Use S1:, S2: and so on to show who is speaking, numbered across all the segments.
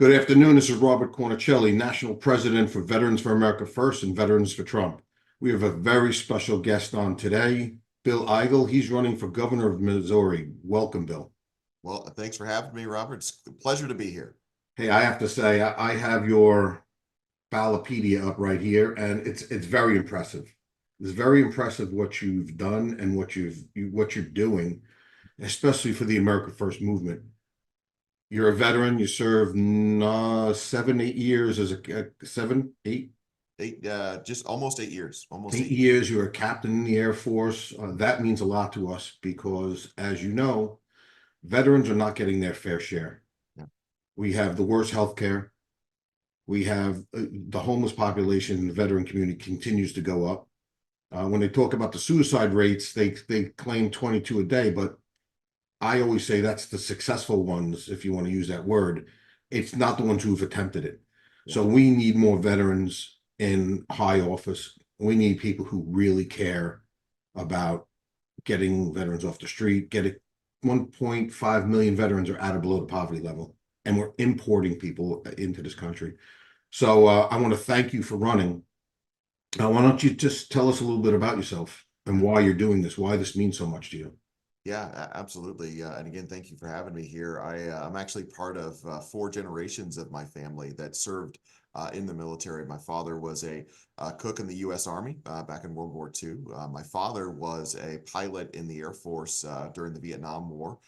S1: Good afternoon. This is Robert Cornicelli, National President for Veterans for America First and Veterans for Trump. We have a very special guest on today, Bill Eigel. He's running for governor of Missouri. Welcome, Bill.
S2: Well, thanks for having me, Robert. It's a pleasure to be here.
S1: Hey, I have to say, I have your Ballotpedia up right here, and it's very impressive. It's very impressive what you've done and what you're doing, especially for the America First movement. You're a veteran. You served 7, 8 years as a 7, 8,
S2: Just almost 8 years. Almost
S1: 8 years. You were a captain in the Air Force. That means a lot to us because, as you know, veterans are not getting their fair share.
S2: Yeah.
S1: We have the worst health care. We have the homeless population in the veteran community continues to go up. When they talk about the suicide rates, they claim 22 a day, but I always say that's the successful ones, if you want to use that word. It's not the ones who've attempted it.
S2: Yeah.
S1: So we need more veterans in high office. We need people who really care about getting veterans off the street. 1.5 million veterans are at or below the poverty level, and we're importing people into this country. So I want to thank you for running. Why don't you just tell us a little bit about yourself and why you're doing this, why this means so much to you?
S2: Yeah, absolutely. And again, thank you for having me here. I'm actually part of 4 generations of my family that served in the military. My father was a cook in the U.S. Army back in World War II. My father was a pilot in the Air Force during the Vietnam War.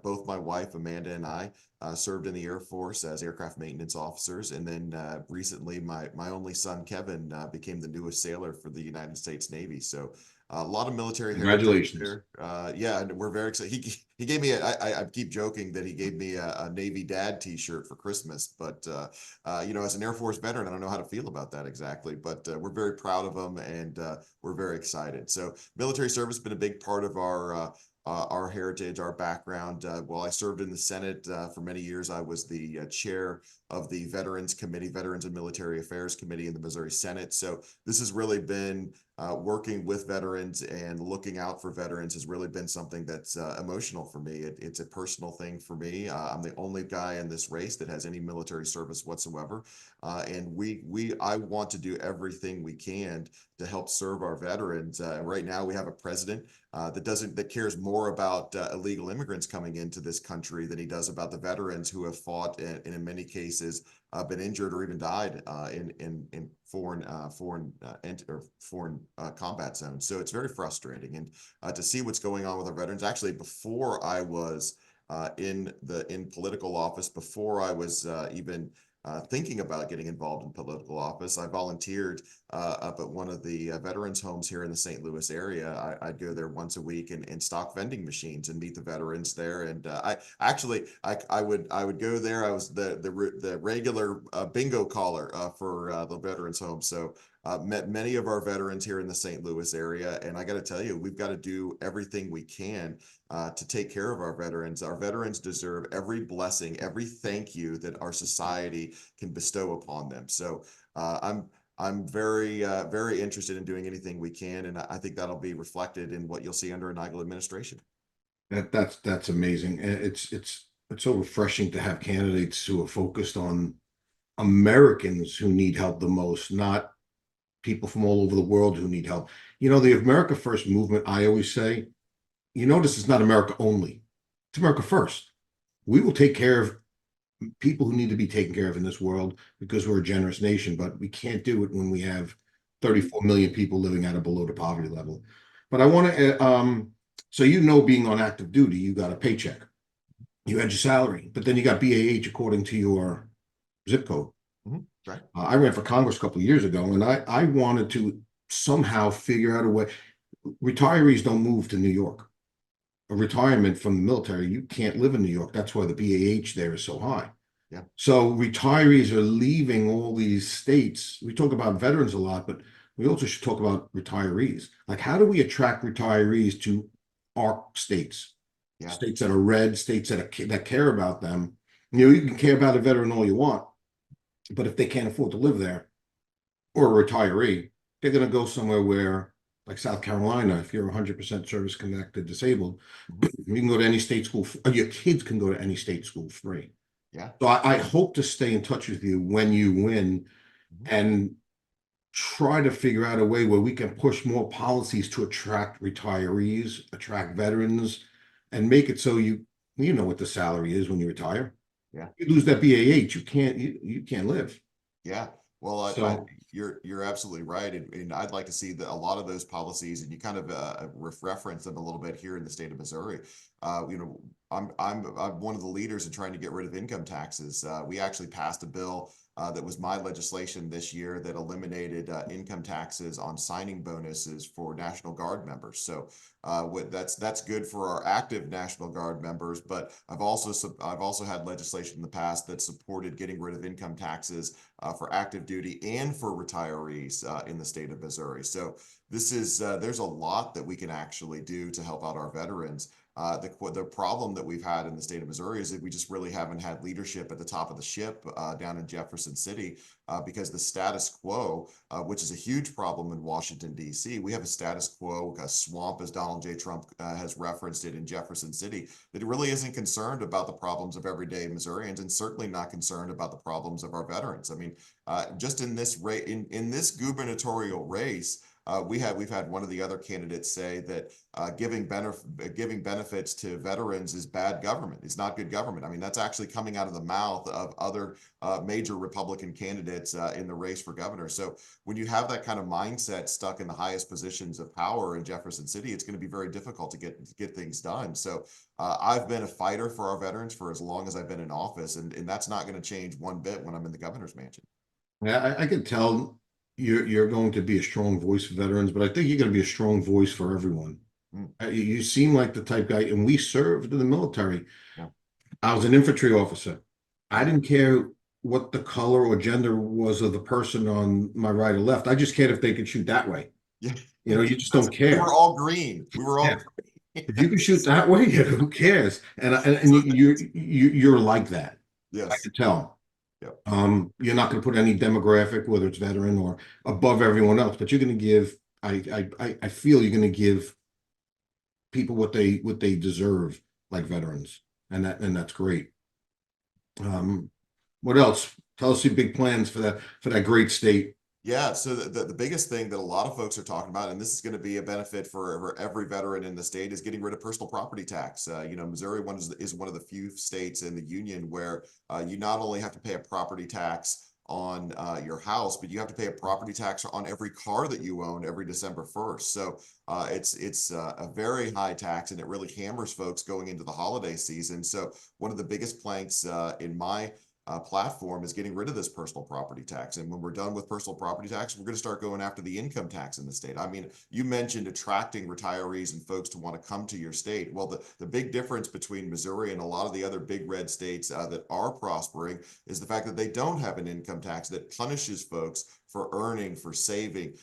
S2: Both my wife Amanda and I served in the Air Force as aircraft maintenance officers, and then recently my only son Kevin became the newest sailor for the United States Navy. So a lot of military heritage
S1: Congratulations.
S2: there. Yeah, and we're very excited. He gave me I keep joking that he gave me a Navy Dad T-shirt for Christmas, but as an Air Force veteran, I don't know how to feel about that exactly. But we're very proud of him, and we're very excited. So military service has been a big part of our heritage, our background. While I served in the Senate for many years, I was the chair of the Veterans Committee, Veterans and Military Affairs Committee in the Missouri Senate. So this has really been working with veterans and looking out for veterans has really been something that's emotional for me. It's a personal thing for me. I'm the only guy in this race that has any military service whatsoever, and I want to do everything we can to help serve our veterans. Right now, we have a president that cares more about illegal immigrants coming into this country than he does about the veterans who have fought and in many cases been injured or even died in foreign combat zones. So it's very frustrating, and to see what's going on with our veterans. Actually, before I was in political office, before I was even thinking about getting involved in political office, I volunteered up at one of the veterans homes here in the St. Louis area. I'd go there once a week and stock vending machines and meet the veterans there. And I would go there. I was the regular bingo caller for the veterans home. So met many of our veterans here in the St. Louis area, and I got to tell you, we've got to do everything we can to take care of our veterans. Our veterans deserve every blessing, every thank you that our society can bestow upon them. So I'm very interested in doing anything we can, and I think that'll be reflected in what you'll see under an Eigel administration.
S1: That's amazing. It's so refreshing to have candidates who are focused on Americans who need help the most, not people from all over the world who need help. The America First movement, I always say, this is not America only. It's America first. We will take care of people who need to be taken care of in this world because we're a generous nation, but we can't do it when we have 34 million people living at or below the poverty level. But I want to, so being on active duty, you got a paycheck, you had your salary, but then you got BAH according to your zip code.
S2: Mm-hmm. Right.
S1: I ran for Congress a couple of years ago, and I wanted to somehow figure out a way. Retirees don't move to New York. A retirement from the military, you can't live in New York. That's why the BAH there is so high.
S2: Yeah.
S1: So retirees are leaving all these states. We talk about veterans a lot, but we also should talk about retirees. Like, how do we attract retirees to our states?
S2: Yeah.
S1: States that are red, states that care about them. You can care about a veteran all you want, but if they can't afford to live there, or a retiree, they're going to go somewhere where, like South Carolina, if you're 100% service connected disabled, you can go to any state school. Your kids can go to any state school free.
S2: Yeah.
S1: So I hope to stay in touch with you when you win
S2: Mhm.
S1: and try to figure out a way where we can push more policies to attract retirees, attract veterans, and make it so you know what the salary is when you retire.
S2: Yeah.
S1: You lose that BAH, you can't live.
S2: Yeah. Well,
S1: So
S2: you're absolutely right, and I'd like to see that a lot of those policies, and you kind of reference them a little bit here in the state of Missouri. You know, I'm one of the leaders in trying to get rid of income taxes. We actually passed a bill that was my legislation this year that eliminated income taxes on signing bonuses for National Guard members. So that's good for our active National Guard members, but I've also had legislation in the past that supported getting rid of income taxes for active duty and for retirees in the state of Missouri. So this is there's a lot that we can actually do to help out our veterans. The problem that we've had in the state of Missouri is that we just really haven't had leadership at the top of the ship down in Jefferson City because the status quo, which is a huge problem in Washington, D.C., we have a status quo, a swamp, as Donald J. Trump has referenced it in Jefferson City, that really isn't concerned about the problems of everyday Missourians and certainly not concerned about the problems of our veterans. I mean, just in this in this gubernatorial race, we've had one of the other candidates say that giving benefits to veterans is bad government. It's not good government. I mean, that's actually coming out of the mouth of other major Republican candidates in the race for governor. So when you have that kind of mindset stuck in the highest positions of power in Jefferson City, it's going to be very difficult to get things done. So I've been a fighter for our veterans for as long as I've been in office, and that's not going to change one bit when I'm in the governor's mansion.
S1: yeah, I can tell you're going to be a strong voice for veterans, but I think you're going to be a strong voice for everyone.
S2: Mm,
S1: You seem like the type guy, and we served in the military.
S2: yeah,
S1: I was an infantry officer. I
S2: yeah,
S1: didn't care what the color or gender was of the person on my right or left. I just cared if they could shoot that way.
S2: yeah.
S1: You just
S2: That's,
S1: don't
S2: we were
S1: care.
S2: all green. We were
S1: Yeah.
S2: all green.
S1: If you can shoot that way, who cares? And you're like that. I
S2: Yes.
S1: can tell.
S2: Yep.
S1: You're not going to put any demographic, whether it's veteran or above everyone else, but you're going to give. I feel you're going to give people what they deserve, like veterans, and that's great. Um, what else? Tell us your big plans for that great state.
S2: Yeah, so the biggest thing that a lot of folks are talking about, and this is going to be a benefit for every veteran in the state, is getting rid of personal property tax. You know, Missouri is one of the few states in the union where you not only have to pay a property tax on your house, but you have to pay a property tax on every car that you own every December 1st. So it's a very high tax, and it really hammers folks going into the holiday season. So one of the biggest planks in my platform is getting rid of this personal property tax. And when we're done with personal property tax, we're going to start going after the income tax in the state. I mean, you mentioned attracting retirees and folks to want to come to your state. Well, the big difference between Missouri and a lot of the other big red states that are prospering is the fact that they don't have an income tax that punishes folks for earning, for saving,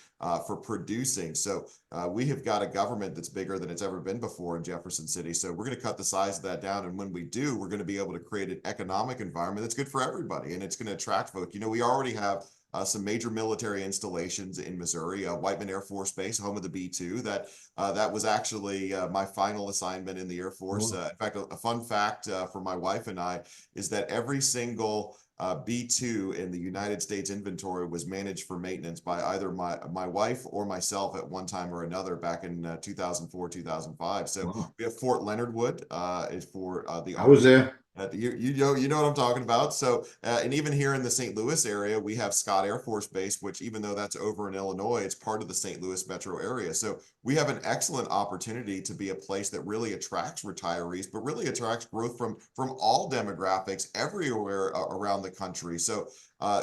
S2: for producing. So we have got a government that's bigger than it's ever been before in Jefferson City. So we're going to cut the size of that down. And when we do, we're going to be able to create an economic environment that's good for everybody. And it's going to attract folks. You know, we already have some major military installations in Missouri, Whiteman Air Force Base, home of the B-2. That was actually my final assignment in the Air Force.
S1: Well,
S2: In fact, a fun fact for my wife and I is that every single B-2 in the United States inventory was managed for maintenance by either my wife or myself at one time or another back in 2004, 2005. So
S1: wow.
S2: we have Fort Leonard Wood is for the
S1: I was
S2: Army.
S1: there.
S2: You know what I'm talking about. So and even here in the St. Louis area, we have Scott Air Force Base, which even though that's over in Illinois, it's part of the St. Louis metro area. So we have an excellent opportunity to be a place that really attracts retirees, but really attracts growth from all demographics everywhere around the country. So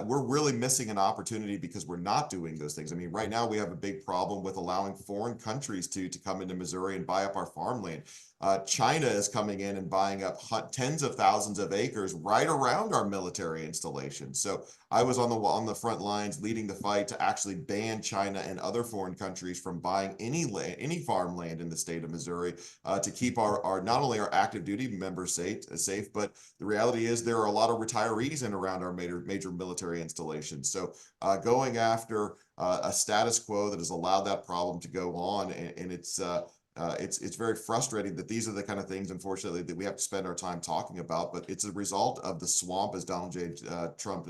S2: we're really missing an opportunity because we're not doing those things. I mean, right now we have a big problem with allowing foreign countries to come into Missouri and buy up our farmland. China is coming in and buying up tens of thousands of acres right around our military installations. So I was on the front lines leading the fight to actually ban China and other foreign countries from buying any farmland in the state of Missouri to keep our not only our active duty members safe, but the reality is there are a lot of retirees in around our major military installations. So going after a status quo that has allowed that problem to go on, and it's it's very frustrating that these are the kind of things, unfortunately, that we have to spend our time talking about. But it's a result of the swamp, as Donald J. Trump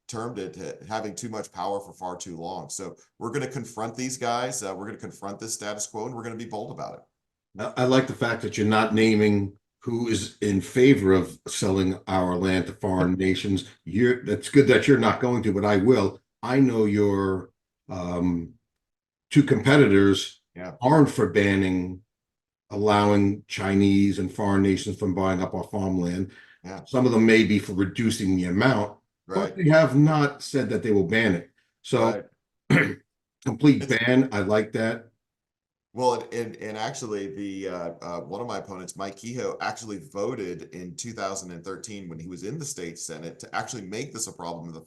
S2: termed it, having too much power for far too long. So we're going to confront these guys. We're going to confront this status quo, and we're going to be bold about it.
S1: I like the fact that you're not naming who is in favor of selling our land to foreign nations. That's good that you're not going to, but I will. I know your two competitors
S2: Yeah.
S1: aren't for banning, allowing Chinese and foreign nations from buying up our farmland.
S2: Yeah.
S1: Some of them may be for reducing the amount,
S2: Right.
S1: but they have not said that they will ban it. So
S2: Right.
S1: complete
S2: It's,
S1: ban. I like that.
S2: Well, and actually, the one of my opponents, Mike Kehoe, actually voted in 2013 when he was in the state senate to actually make this a problem in the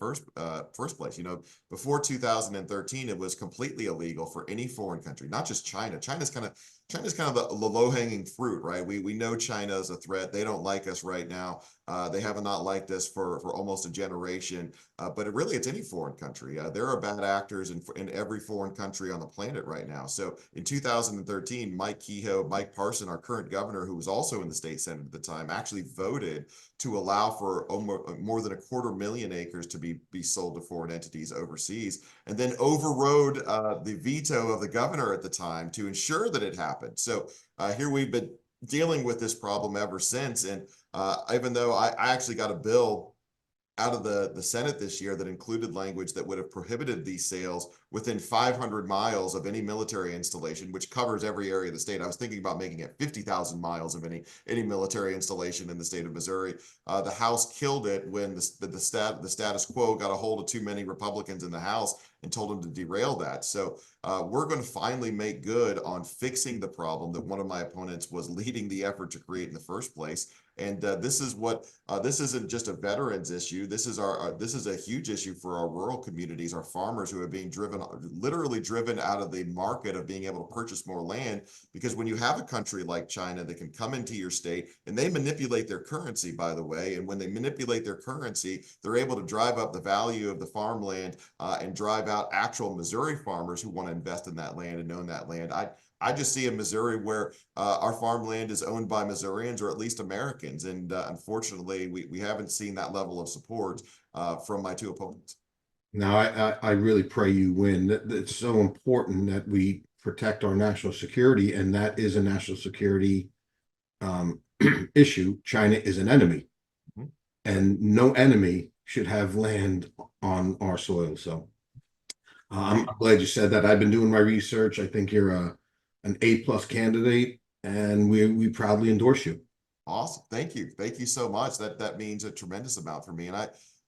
S2: first place. You know, before 2013, it was completely illegal for any foreign country, not just China. China's kind of the low hanging fruit, right? We know China is a threat. They don't like us right now. They have not liked us for almost a generation. But it's any foreign country. There are bad actors in every foreign country on the planet right now. So in 2013, Mike Kehoe, Mike Parson, our current governor, who was also in the state senate at the time, actually voted to allow for more than 250,000 acres to be sold to foreign entities overseas, and then overrode the veto of the governor at the time to ensure that it happened. So here we've been dealing with this problem ever since. And even though I actually got a bill out of the Senate this year that included language that would have prohibited these sales within 500 miles of any military installation, which covers every area of the state. I was thinking about making it 50,000 miles of any military installation in the state of Missouri. The House killed it when the status quo got a hold of too many Republicans in the House and told them to derail that. So we're going to finally make good on fixing the problem that one of my opponents was leading the effort to create in the first place. And this isn't just a veterans issue. This is this is a huge issue for our rural communities, our farmers who are being literally driven out of the market of being able to purchase more land. Because when you have a country like China that can come into your state, and they manipulate their currency, by the way, and when they manipulate their currency, they're able to drive up the value of the farmland and drive out actual Missouri farmers who want to invest in that land and own that land. I just see a Missouri where our farmland is owned by Missourians or at least Americans. And unfortunately, we haven't seen that level of support from my two opponents.
S1: Now, I really pray you win. It's so important that we protect our national security, and that is a national security issue. China is an enemy,
S2: Mhm.
S1: and no enemy should have land on our soil. So I'm glad you said that. I've been doing my research. I think you're an A+ candidate, and we proudly endorse you.
S2: Awesome. Thank you. Thank you so much. That means a tremendous amount for me. And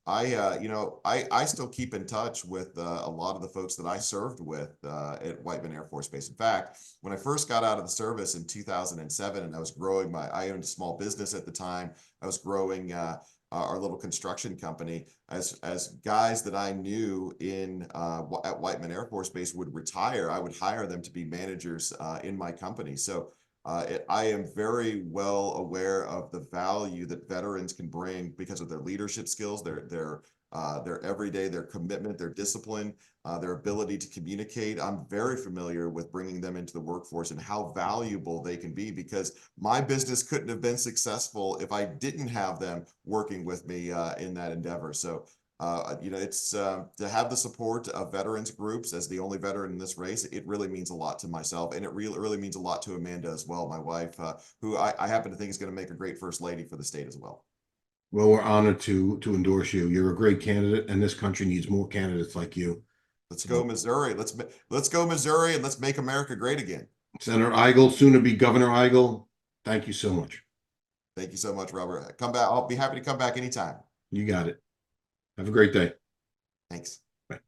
S2: I still keep in touch with a lot of the folks that I served with at Whiteman Air Force Base. In fact, when I first got out of the service in 2007, and I owned a small business at the time. I was growing our little construction company. As guys that I knew at Whiteman Air Force Base would retire, I would hire them to be managers in my company. So I am very well aware of the value that veterans can bring because of their leadership skills, their everyday, their commitment, their discipline, their ability to communicate. I'm very familiar with bringing them into the workforce and how valuable they can be, because my business couldn't have been successful if I didn't have them working with me in that endeavor. So it's to have the support of veterans groups as the only veteran in this race. It really means a lot to myself, and it really means a lot to Amanda as well, my wife, who I happen to think is going to make a great first lady for the state as well.
S1: Well, we're honored to endorse you. You're a great candidate, and this country needs more candidates like you.
S2: Let's go
S1: So,
S2: Missouri. Let's go Missouri, and let's make America great again.
S1: Senator Eigel, soon to be Governor Eigel, thank you so much.
S2: Thank you so much, Robert. Come back. I'll be happy to come back anytime.
S1: You got it. Have a great day.
S2: Thanks.
S1: Bye.